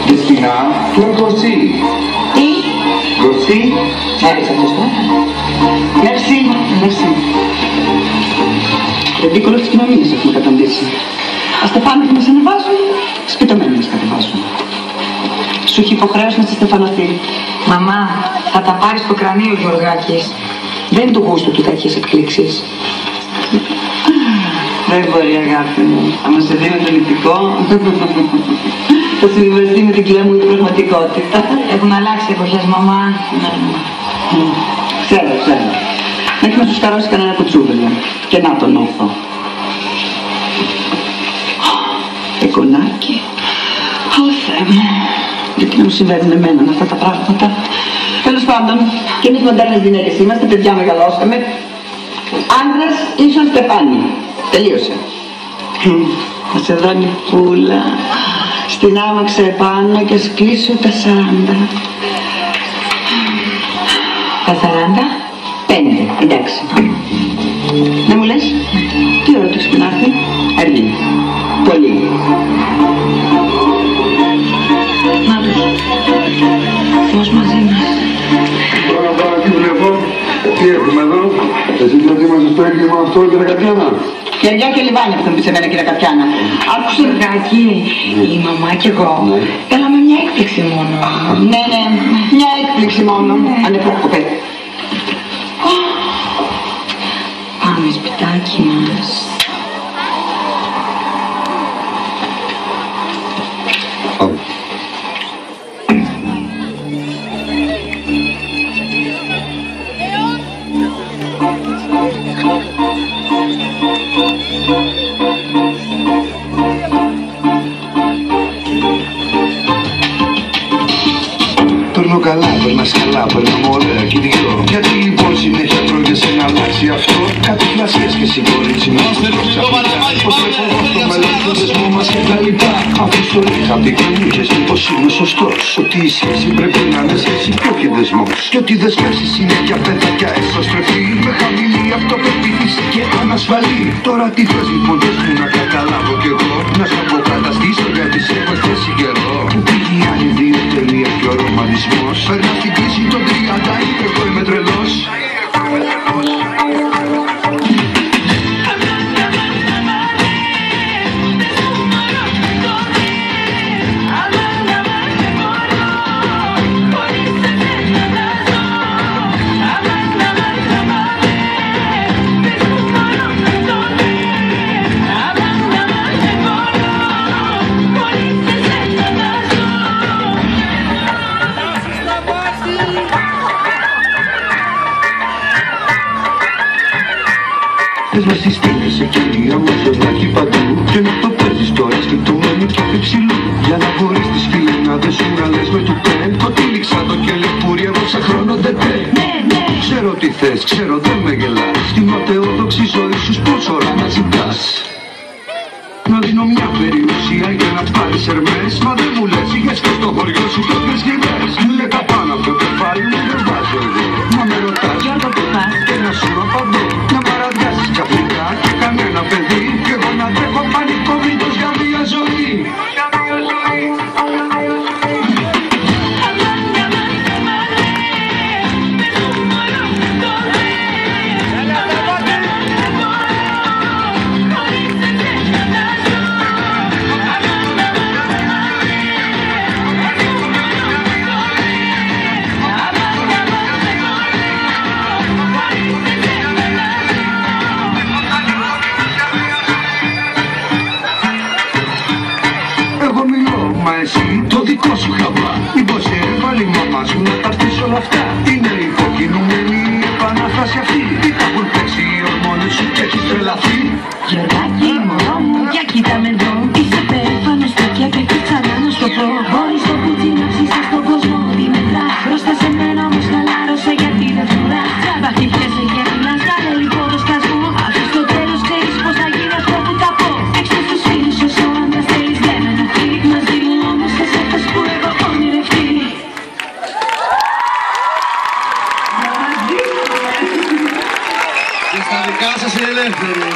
Κριστίνα, το γκορσί. Τι? Γκορσί. Άρεσε αυτός τώρα. Merci, merci. Περίπικολο της κοινωνίας έχουμε καταντήσει. Τα στεφάνια που μας ανεβάζουν, σπιτωμένοι μας κατεβάζουν. Σου έχει υποχρέωση να σε στεφανωθεί. Μαμά, θα τα πάρεις στο κρανίο, Γιωργάκης. Δεν είναι του γούστου του τέτοιες εκπλήξεις. Δεν μπορεί, αγάπη μου. Άμα σε δει με το λυπικό, θα συμβιβαστεί με την κλαία μου η πραγματικότητα. Έχουν αλλάξει εποχές, μαμά. Ναι. Ξέρω. Μέχρι να σου σκαρώσει κανένα κουτσούβελο. Και να τον όφο. Εκονάκι. Ω Θεέ μου. Γιατί να μου συμβαίνουν εμένα αυτά τα πράγματα. Τέλος πάντων, και εμείς μοντέρνες γυναίκες είμαστε, παιδιά μεγαλώσαμε. Άντρας ίσον Στεφάνι. Τελείωσε. Θα σε δώνει πουλα. Στην άμαξα επάνω και ας κλείσω τα 40. Τα 40? 5, εντάξει. Δεν μου λες, τι ώρα το ξυπνάρθει? Αργή. Πολύ. Να τους. Θεός μαζί μας. Τώρα τι βλέπω, τι έχουμε εδώ, εσύ γιατί είμαστε στο έγκλημα αυτό και τα Κατιάνα. Και γεια και λιβάνι που θα μου πεις εμένα κύριε Καπιάνα. Άκουσε, Γιωργάκη, η μαμά και εγώ έλαμε μια έκπληξη μόνο. Ναι, μια έκπληξη μόνο. Ανεπρόκοπε. Πάμε σπιτάκι μας. Παίρνω καλά, περνάς καλά, περνάμε ωραία και δυο. Γιατί λοιπόν συνέχεια τρώγεσαι να αλλάξει αυτό? Κάτι φλασιές και εσύ κορίτσι μου. Πως έχω εγώ στο μέλλον το δεσμό μας και τα λοιπά. Αφού στο είχα πει και μου είχες πει πως είμαι σωστός. Ότι η σχέση πρέπει να είναι σχέση πιο και δεσμός. Και ότι δεσμεύσεις είναι για παιδάκια εσωστρεφή. Με χαμηλή αυτοπεποίθηση και ανασφαλή. Τώρα τι θες λοιπόν, δες μου να καταλάβω κι εγώ. Να σου αποκαταστήσω γιατί σε έχω θέσει καιρό. Που πήγε η άλλη δύο τελεία και ο ρομαντισμός. Περνά στην κρίση των 30 ή εγώ είμαι τρελός. Θες να συστήνεσαι κυρία μου ζωλάκι παντού. Και να το παίζεις τώρα σκεπτομένη και πιψηλού. Για να μπορείς τις φίλες να δέσουν να λες με του πεν. Το τύλιξα το και λεπούρι εγώ σε χρόνο δεν τε. Ξέρω τι θες, ξέρω δεν με γελάς. Στην ματαιόδοξη ζωή σου πώς ώρα να ζητάς. Να δίνω μια περιουσία για να πάρεις ερμές. Μα δεν μου λες, είχες και στο χωριό σου τόσες γυμνές. Μου λέει τα πάνω από το κεφάλι μου δεν βάζω εγώ. Μα με ρωτάς για το πας και να σου απαντώ. Να παραδιάσεις ξαφνικά και κανένα παιδί. Κι εγώ να τρέχω πανικό μύτος για μια ζωή. δικά σας είναι ελεύθεροι.